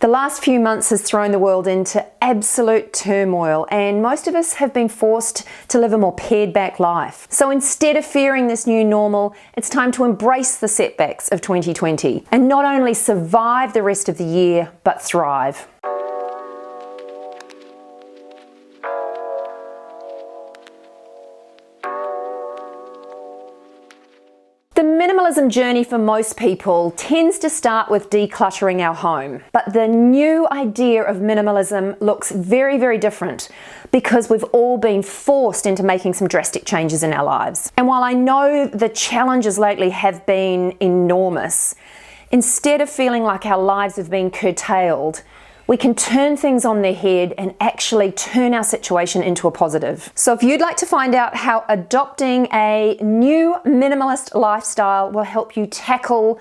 The last few months has thrown the world into absolute turmoil, and most of us have been forced to live a more pared back life. So instead of fearing this new normal, it's time to embrace the setbacks of 2020 and not only survive the rest of the year, but thrive. The minimalism journey for most people tends to start with decluttering our home. But the new idea of minimalism looks very, very different because we've all been forced into making some drastic changes in our lives. And while I know the challenges lately have been enormous, instead of feeling like our lives have been curtailed, we can turn things on their head and actually turn our situation into a positive. So if you'd like to find out how adopting a new minimalist lifestyle will help you tackle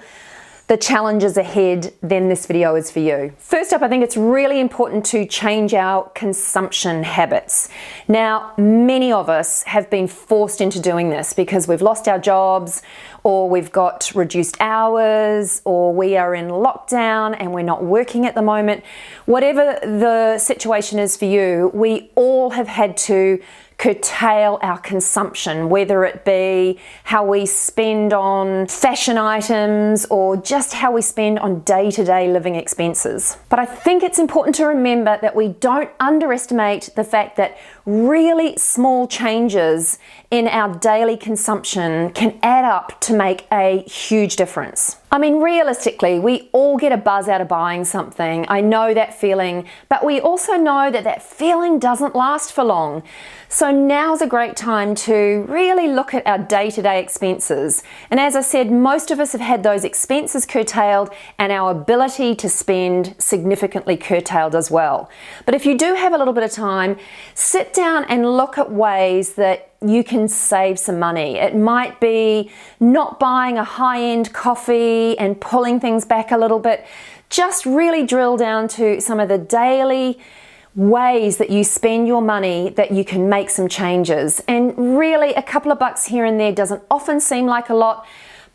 the challenges ahead, then this video is for you. First up, I think it's really important to change our consumption habits. Now, many of us have been forced into doing this because we've lost our jobs, or we've got reduced hours, or we are in lockdown and we're not working at the moment. Whatever the situation is for you, we all have had to curtail our consumption, whether it be how we spend on fashion items or just how we spend on day-to-day living expenses. But I think it's important to remember that we don't underestimate the fact that really small changes in our daily consumption can add up to make a huge difference. I mean, realistically, we all get a buzz out of buying something. I know that feeling, but we also know that that feeling doesn't last for long. So now's a great time to really look at our day-to-day expenses. And as I said, most of us have had those expenses curtailed and our ability to spend significantly curtailed as well. But if you do have a little bit of time, sit down and look at ways that you can save some money. It might be not buying a high-end coffee and pulling things back a little bit. Just really drill down to some of the daily ways that you spend your money that you can make some changes. And really, a couple of bucks here and there doesn't often seem like a lot,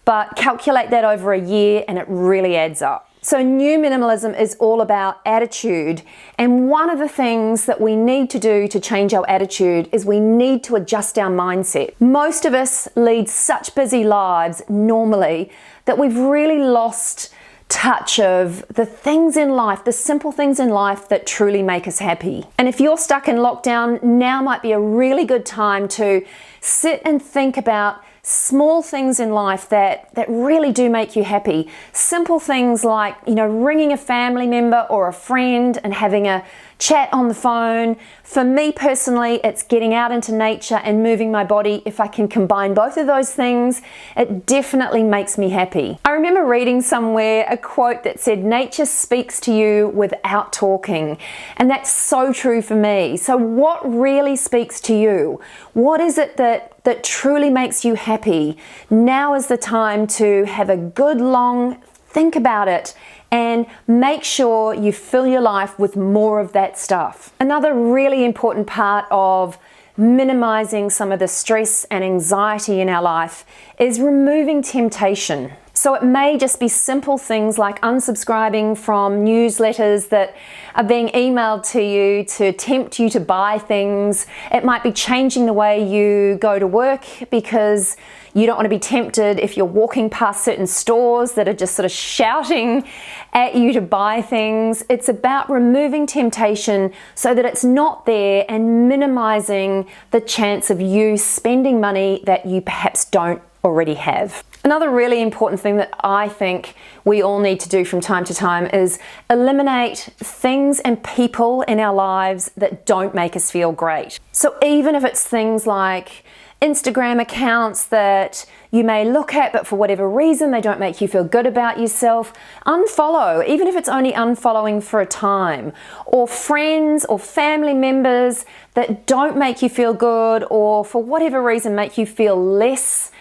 but calculate that over a year and it really adds up. So new minimalism is all about attitude, and one of the things that we need to do to change our attitude is we need to adjust our mindset. Most of us lead such busy lives normally that we've really lost touch of the things in life, the simple things in life that truly make us happy. And if you're stuck in lockdown, now might be a really good time to sit and think about small things in life that really do make you happy. Simple things like, ringing a family member or a friend and having a chat on the phone. For me personally, it's getting out into nature and moving my body. If I can combine both of those things, it definitely makes me happy. I remember reading somewhere a quote that said, "Nature speaks to you without talking." And that's so true for me. So what really speaks to you? What is it that truly makes you happy? Now is the time to have a good long think about it and make sure you fill your life with more of that stuff. Another really important part of minimizing some of the stress and anxiety in our life is removing temptation. So it may just be simple things like unsubscribing from newsletters that are being emailed to you to tempt you to buy things. It might be changing the way you go to work because you don't want to be tempted if you're walking past certain stores that are just sort of shouting at you to buy things. It's about removing temptation so that it's not there and minimizing the chance of you spending money that you perhaps don't already have. Another really important thing that I think we all need to do from time to time is eliminate things and people in our lives that don't make us feel great. So even if it's things like Instagram accounts that you may look at, but for whatever reason they don't make you feel good about yourself, unfollow, even if it's only unfollowing for a time. Or friends or family members that don't make you feel good or for whatever reason make you feel less,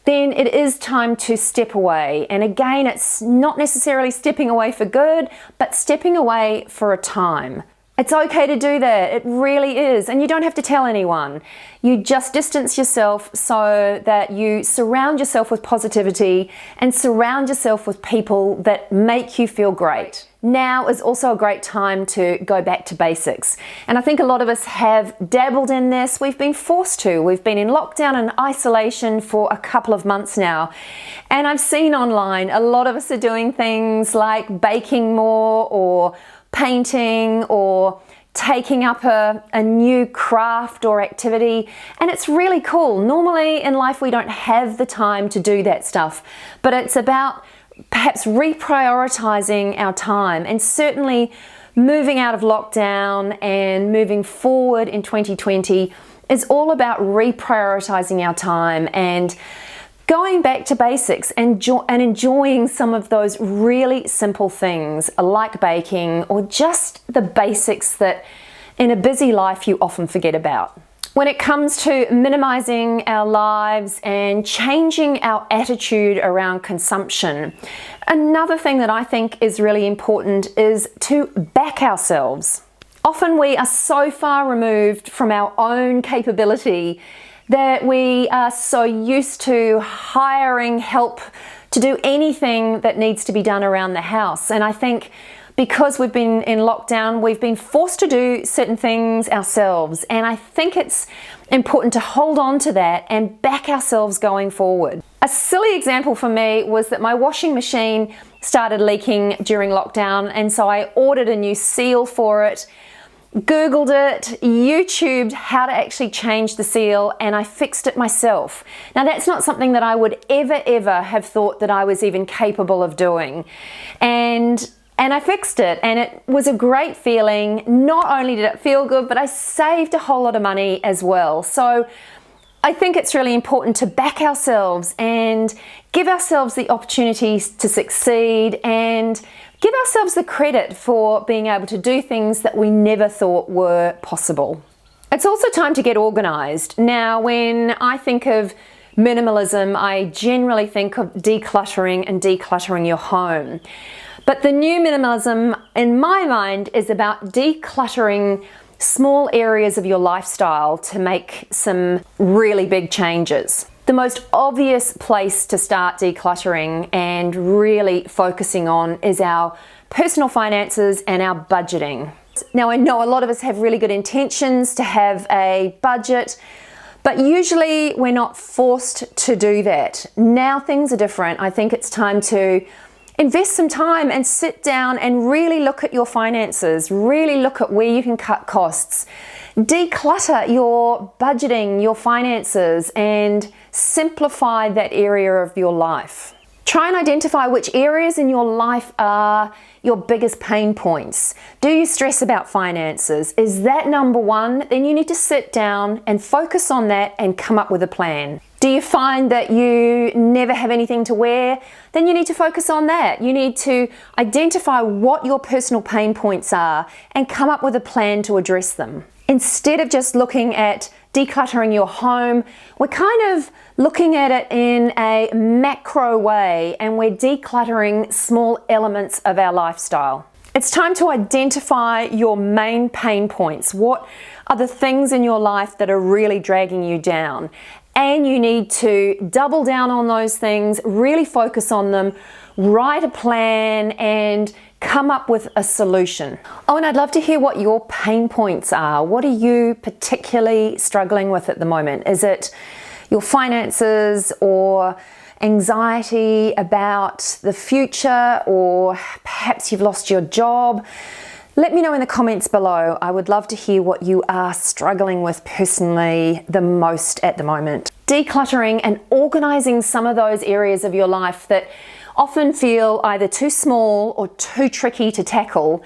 then it is time to step away. And again, it's not necessarily stepping away for good, but stepping away for a time. It's okay to do that, it really is, and you don't have to tell anyone. You just distance yourself so that you surround yourself with positivity and surround yourself with people that make you feel great. now is also a great time to go back to basics. And I think a lot of us have dabbled in this. We've been forced to. We've been in lockdown and isolation for a couple of months now. And I've seen online a lot of us are doing things like baking more or painting or taking up a new craft or activity, and it's really cool. Normally in life we don't have the time to do that stuff, but it's about perhaps reprioritizing our time, and certainly moving out of lockdown and moving forward in 2020 is all about reprioritizing our time and going back to basics and enjoying some of those really simple things like baking or just the basics that in a busy life you often forget about. When it comes to minimizing our lives and changing our attitude around consumption, another thing that I think is really important is to back ourselves. Often we are so far removed from our own capability that we are so used to hiring help to do anything that needs to be done around the house. And I think because we've been in lockdown, we've been forced to do certain things ourselves. And I think it's important to hold on to that and back ourselves going forward. A silly example for me was that my washing machine started leaking during lockdown, and so I ordered a new seal for it. Googled it, YouTubed how to actually change the seal, and I fixed it myself. Now that's not something that I would ever have thought that I was even capable of doing. And I fixed it, and it was a great feeling. Not only did it feel good, but I saved a whole lot of money as well. So I think it's really important to back ourselves and give ourselves the opportunities to succeed and give ourselves the credit for being able to do things that we never thought were possible. It's also time to get organized. Now, when I think of minimalism, I generally think of decluttering and decluttering your home. But the new minimalism, in my mind, is about decluttering small areas of your lifestyle to make some really big changes. The most obvious place to start decluttering and really focusing on is our personal finances and our budgeting. Now, I know a lot of us have really good intentions to have a budget, but usually we're not forced to do that. Now things are different. I think it's time to invest some time and sit down and really look at your finances, really look at where you can cut costs. Declutter your budgeting, your finances, and simplify that area of your life. Try and identify which areas in your life are your biggest pain points. Do you stress about finances? Is that number one? Then you need to sit down and focus on that and come up with a plan. Do you find that you never have anything to wear? Then you need to focus on that. You need to identify what your personal pain points are and come up with a plan to address them. Instead of just looking at decluttering your home, we're kind of looking at it in a macro way, and we're decluttering small elements of our lifestyle. It's time to identify your main pain points. What are the things in your life that are really dragging you down? And you need to double down on those things, really focus on them, write a plan, and come up with a solution. Oh, and I'd love to hear what your pain points are. What are you particularly struggling with at the moment? Is it your finances or anxiety about the future, or perhaps you've lost your job? Let me know in the comments below. I would love to hear what you are struggling with personally the most at the moment. Decluttering and organizing some of those areas of your life that often feel either too small or too tricky to tackle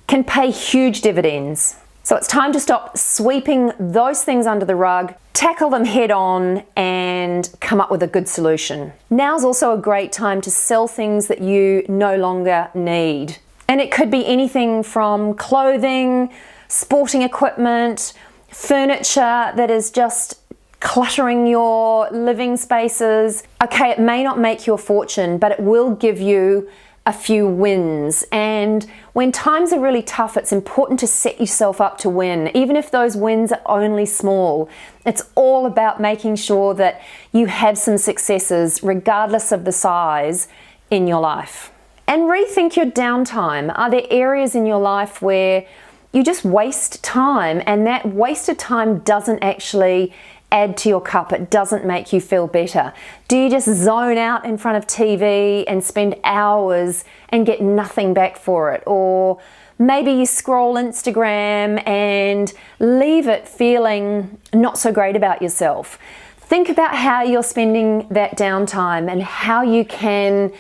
can pay huge dividends. So it's time to stop sweeping those things under the rug, tackle them head on, and come up with a good solution. Now's also a great time to sell things that you no longer need. And it could be anything from clothing, sporting equipment, furniture that is just cluttering your living spaces. Okay, it may not make you a fortune, but it will give you a few wins. And when times are really tough, it's important to set yourself up to win, even if those wins are only small. It's all about making sure that you have some successes, regardless of the size, in your life. And rethink your downtime. Are there areas in your life where you just waste time, and that wasted time doesn't actually add to your cup? It doesn't make you feel better? Do you just zone out in front of TV and spend hours and get nothing back for it? Or maybe you scroll Instagram and leave it feeling not so great about yourself. Think about how you're spending that downtime and how you can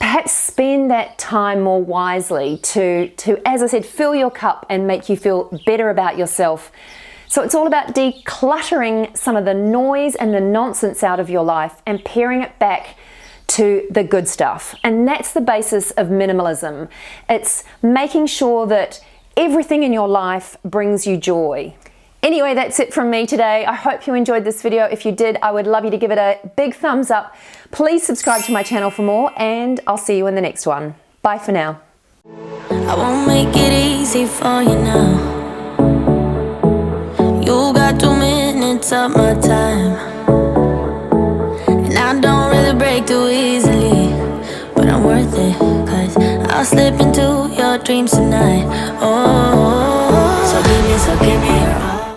perhaps spend that time more wisely to, as I said, fill your cup and make you feel better about yourself. So it's all about decluttering some of the noise and the nonsense out of your life and paring it back to the good stuff. And that's the basis of minimalism. It's making sure that everything in your life brings you joy. Anyway, that's it from me today. I hope you enjoyed this video. If you did, I would love you to give it a big thumbs up. Please subscribe to my channel for more, and I'll see you in the next one. Bye for now. I won't make it easy for you now. You got 2 minutes of my time, and I don't really break too easily, but I'm worth it, 'cause I'll slip into your dreams tonight. Oh, so give me